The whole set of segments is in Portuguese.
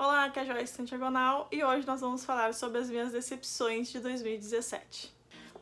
Olá, aqui é a Joyce Santiagonal e hoje nós vamos falar sobre as minhas decepções de 2017.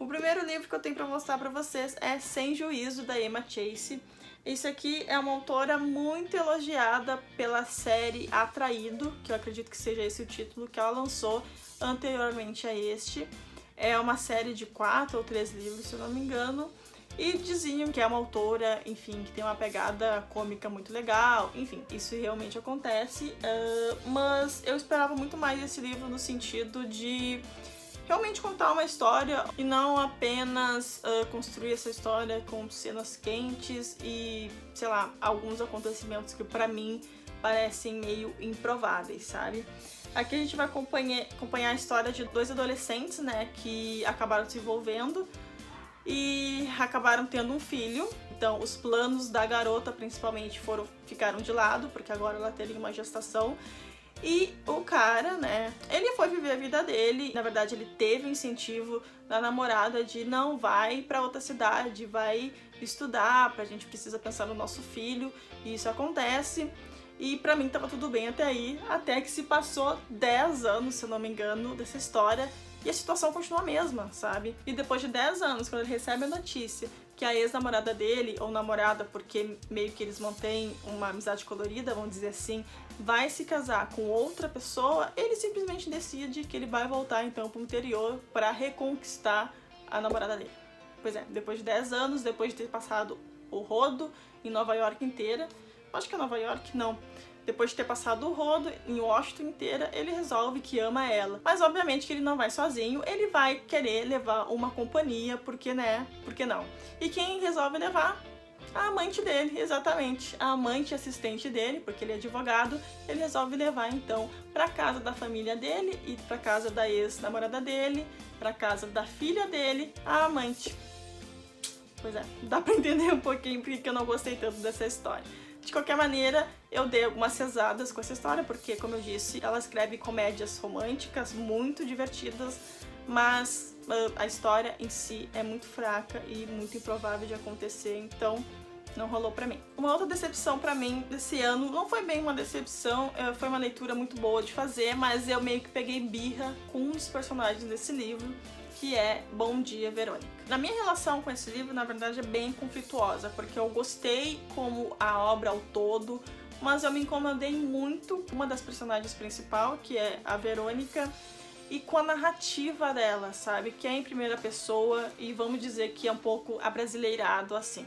O primeiro livro que eu tenho para mostrar para vocês é Sem Juízo, da Emma Chase. Isso aqui é uma autora muito elogiada pela série Atraído, que eu acredito que seja esse o título que ela lançou anteriormente a este. É uma série de 4 ou 3 livros, se eu não me engano. E diziam que é uma autora, enfim, que tem uma pegada cômica muito legal, enfim, isso realmente acontece, mas eu esperava muito mais desse livro no sentido de realmente contar uma história e não apenas construir essa história com cenas quentes e, sei lá, alguns acontecimentos que pra mim parecem meio improváveis, sabe? Aqui a gente vai acompanhar a história de 2 adolescentes, né, que acabaram se envolvendo e acabaram tendo um filho. Então os planos da garota principalmente ficaram de lado, porque agora ela teria uma gestação. E o cara, né, ele foi viver a vida dele. Na verdade ele teve o incentivo da namorada de não, vai pra outra cidade, vai estudar, a gente precisa pensar no nosso filho. E isso acontece. E pra mim tava tudo bem até aí, até que se passou 10 anos, se eu não me engano, dessa história. E a situação continua a mesma, sabe? E depois de 10 anos, quando ele recebe a notícia que a ex-namorada dele, ou namorada, porque meio que eles mantêm uma amizade colorida, vamos dizer assim, vai se casar com outra pessoa, ele simplesmente decide que ele vai voltar então pro interior para reconquistar a namorada dele. Pois é, depois de 10 anos, depois de ter passado o rodo em Nova York inteira, acho que é Nova York, não. Depois de ter passado o rodo em Washington inteira, ele resolve que ama ela. Mas obviamente que ele não vai sozinho, ele vai querer levar uma companhia, porque né, porque não. E quem resolve levar? A amante dele, exatamente. A amante assistente dele, porque ele é advogado, ele resolve levar então pra casa da família dele e pra casa da ex-namorada dele, pra casa da filha dele, a amante. Pois é, dá pra entender um pouquinho porque eu não gostei tanto dessa história. De qualquer maneira, eu dei algumas cesadas com essa história, porque, como eu disse, ela escreve comédias românticas muito divertidas, mas a história em si é muito fraca e muito improvável de acontecer, então não rolou pra mim. Uma outra decepção pra mim desse ano, não foi bem uma decepção, foi uma leitura muito boa de fazer, mas eu meio que peguei birra com um dos personagens desse livro, que é Bom Dia, Verônica. Na minha relação com esse livro, na verdade, é bem conflituosa, porque eu gostei como a obra ao todo, mas eu me incomodei muito com uma das personagens principais, que é a Verônica, e com a narrativa dela, sabe? Que é em primeira pessoa e vamos dizer que é um pouco abrasileirado, assim.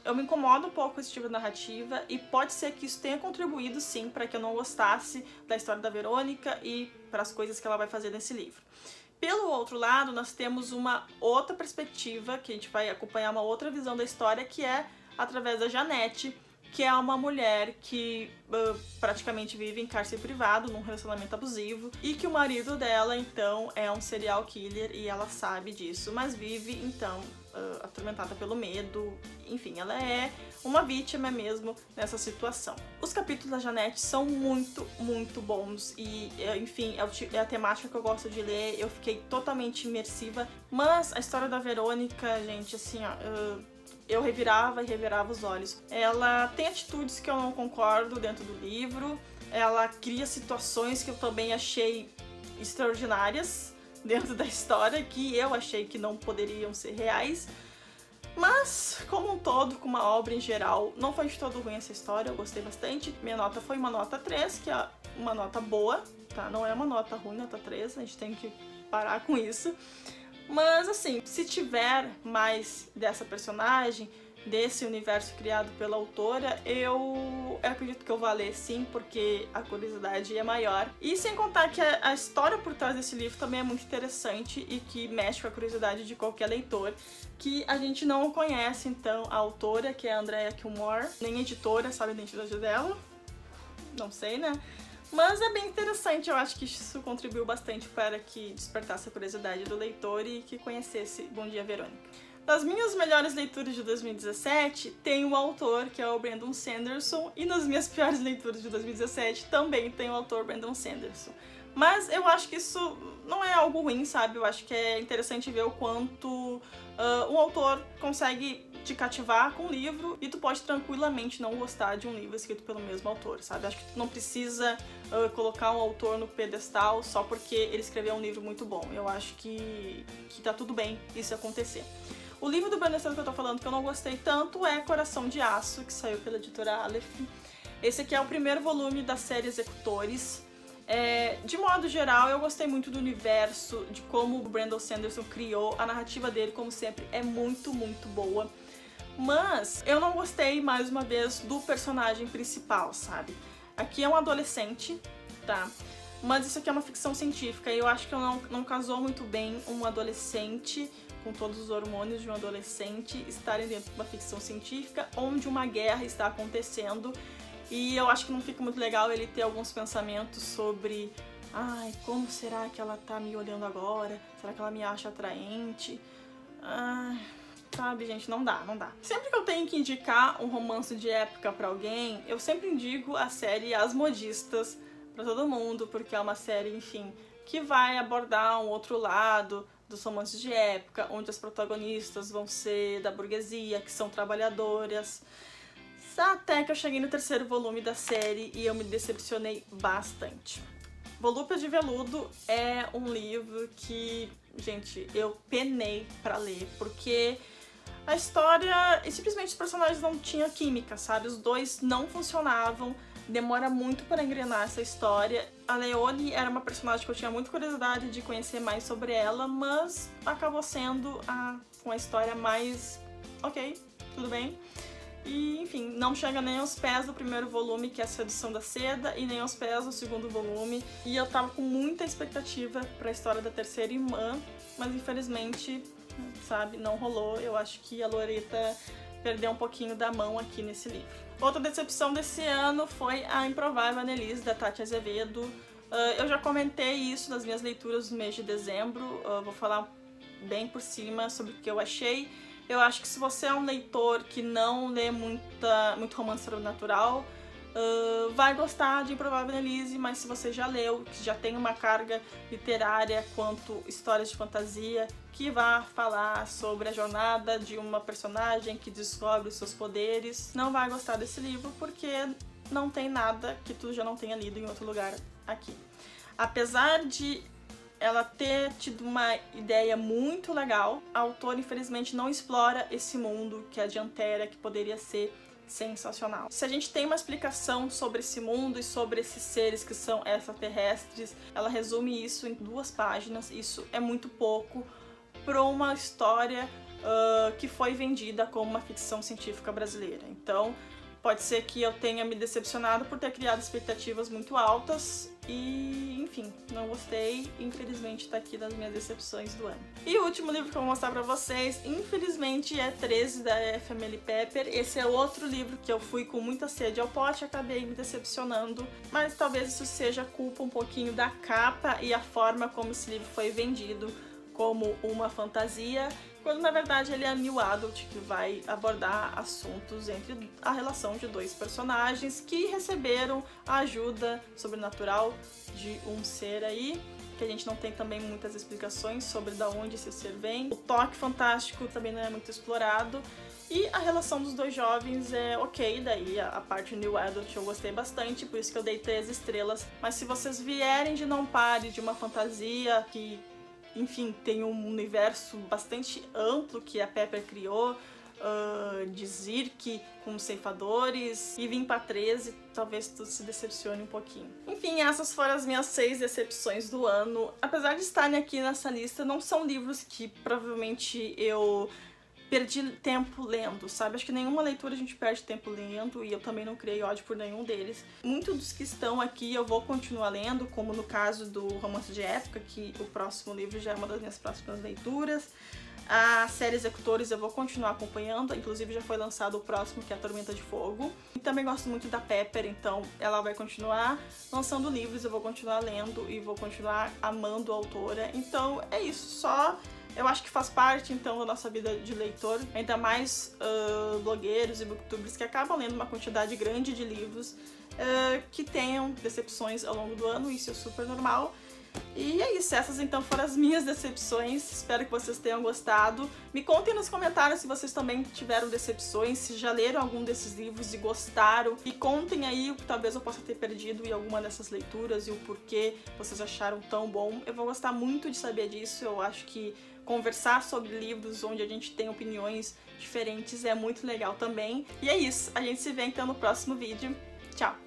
Eu me incomodo um pouco com esse tipo de narrativa e pode ser que isso tenha contribuído, sim, para que eu não gostasse da história da Verônica e para as coisas que ela vai fazer nesse livro. Pelo outro lado, nós temos uma outra perspectiva, que a gente vai acompanhar uma outra visão da história, que é através da Janete, que é uma mulher que praticamente vive em cárcere privado, num relacionamento abusivo, e que o marido dela, então, é um serial killer e ela sabe disso, mas vive, então, atormentada pelo medo. Enfim, ela é uma vítima mesmo nessa situação. Os capítulos da Janete são muito, muito bons e, enfim, é a temática que eu gosto de ler, eu fiquei totalmente imersiva, mas a história da Verônica, gente, assim, ó, eu revirava e revirava os olhos. Ela tem atitudes que eu não concordo dentro do livro, ela cria situações que eu também achei extraordinárias dentro da história, que eu achei que não poderiam ser reais. Mas, como um todo, com uma obra em geral, não foi de todo ruim essa história, eu gostei bastante. Minha nota foi uma nota 3, que é uma nota boa, tá? Não é uma nota ruim, nota 3, a gente tem que parar com isso. Mas assim, se tiver mais dessa personagem, desse universo criado pela autora, eu acredito que eu vou ler sim, porque a curiosidade é maior. E sem contar que a história por trás desse livro também é muito interessante e que mexe com a curiosidade de qualquer leitor, que a gente não conhece então a autora, que é a Andrea Kilmore, nem a editora, sabe a identidade dela? Não sei, né? Mas é bem interessante, eu acho que isso contribuiu bastante para que despertasse a curiosidade do leitor e que conhecesse Bom Dia, Verônica. Nas minhas melhores leituras de 2017, tem o autor, que é o Brandon Sanderson, e nas minhas piores leituras de 2017 também tem o autor Brandon Sanderson. Mas eu acho que isso não é algo ruim, sabe? Eu acho que é interessante ver o quanto um autor consegue te cativar com um livro e tu pode tranquilamente não gostar de um livro escrito pelo mesmo autor, sabe? Acho que tu não precisa colocar um autor no pedestal só porque ele escreveu um livro muito bom. Eu acho que tá tudo bem isso acontecer. O livro do Brandon Sanderson que eu tô falando que eu não gostei tanto é Coração de Aço, que saiu pela editora Aleph. Esse aqui é o primeiro volume da série Executores. De modo geral, eu gostei muito do universo, de como o Brandon Sanderson criou. A narrativa dele, como sempre, é muito, muito boa. Mas eu não gostei, mais uma vez, do personagem principal, sabe? Aqui é um adolescente, tá? Mas isso aqui é uma ficção científica e eu acho que não casou muito bem um adolescente, com todos os hormônios de um adolescente, estarem dentro de uma ficção científica onde uma guerra está acontecendo. E eu acho que não fica muito legal ele ter alguns pensamentos sobre ai, como será que ela tá me olhando agora? Será que ela me acha atraente? Ai, sabe, gente, não dá. Sempre que eu tenho que indicar um romance de época pra alguém, eu sempre indico a série As Modistas pra todo mundo, porque é uma série, enfim, que vai abordar um outro lado dos romances de época, onde as protagonistas vão ser da burguesia, que são trabalhadoras. Até que eu cheguei no terceiro volume da série e eu me decepcionei bastante. Volúpia de Veludo é um livro que, gente, eu penei pra ler, porque a história e simplesmente os personagens não tinham química, sabe? Os dois não funcionavam, demora muito para engrenar essa história. A Leone era uma personagem que eu tinha muita curiosidade de conhecer mais sobre ela, mas acabou sendo com a história mais ok, tudo bem. E, enfim, não chega nem aos pés do primeiro volume, que é A Sedução da Seda, e nem aos pés do segundo volume. E eu tava com muita expectativa pra história da terceira irmã, mas infelizmente, sabe, não rolou. Eu acho que a Loreta perdeu um pouquinho da mão aqui nesse livro. Outra decepção desse ano foi A Improvável Annelise, da Tati Azevedo. Eu já comentei isso nas minhas leituras no mês de dezembro, vou falar bem por cima sobre o que eu achei. Eu acho que se você é um leitor que não lê muito romance sobrenatural, vai gostar de Improvável Annelise, mas se você já leu, que já tem uma carga literária quanto histórias de fantasia, que vai falar sobre a jornada de uma personagem que descobre os seus poderes, não vai gostar desse livro porque não tem nada que tu já não tenha lido em outro lugar aqui. Apesar de ela ter tido uma ideia muito legal, a autora infelizmente não explora esse mundo que é de Antera, que poderia ser sensacional. Se a gente tem uma explicação sobre esse mundo e sobre esses seres que são extraterrestres, ela resume isso em 2 páginas. Isso é muito pouco para uma história que foi vendida como uma ficção científica brasileira. Então, pode ser que eu tenha me decepcionado por ter criado expectativas muito altas e, enfim, não gostei. Infelizmente tá aqui nas minhas decepções do ano. E o último livro que eu vou mostrar pra vocês, infelizmente, é 13, da F. Amélie Pepper. Esse é outro livro que eu fui com muita sede ao pote e acabei me decepcionando, mas talvez isso seja culpa um pouquinho da capa e a forma como esse livro foi vendido como uma fantasia, quando na verdade ele é new adult, que vai abordar assuntos entre a relação de 2 personagens que receberam a ajuda sobrenatural de um ser aí, que a gente não tem também muitas explicações sobre de onde esse ser vem. O toque fantástico também não é muito explorado. E a relação dos 2 jovens é ok, daí a parte new adult eu gostei bastante, por isso que eu dei 3 estrelas. Mas se vocês vierem de Não Pare, de uma fantasia que, enfim, tem um universo bastante amplo que a Pepper criou, de Zirk com ceifadores, e vim pra 13, talvez tu se decepcione um pouquinho. Enfim, essas foram as minhas 6 decepções do ano. Apesar de estarem aqui nessa lista, não são livros que provavelmente eu perdi tempo lendo, sabe? Acho que nenhuma leitura a gente perde tempo lendo e eu também não criei ódio por nenhum deles. Muitos dos que estão aqui eu vou continuar lendo, como no caso do Romance de Época, que o próximo livro já é uma das minhas próximas leituras. A série Executores eu vou continuar acompanhando, inclusive já foi lançado o próximo, que é a Tormenta de Fogo. E também gosto muito da Pepper, então ela vai continuar lançando livros, eu vou continuar lendo e vou continuar amando a autora. Então é isso, só Eu acho que faz parte, então, da nossa vida de leitor, ainda mais blogueiros e booktubers que acabam lendo uma quantidade grande de livros que tenham decepções ao longo do ano, isso é super normal. E é isso, essas então foram as minhas decepções, espero que vocês tenham gostado. Me contem nos comentários se vocês também tiveram decepções, se já leram algum desses livros e gostaram. E contem aí o que talvez eu possa ter perdido em alguma dessas leituras e o porquê vocês acharam tão bom. Eu vou gostar muito de saber disso, eu acho que conversar sobre livros onde a gente tem opiniões diferentes é muito legal também. E é isso, a gente se vê então no próximo vídeo. Tchau!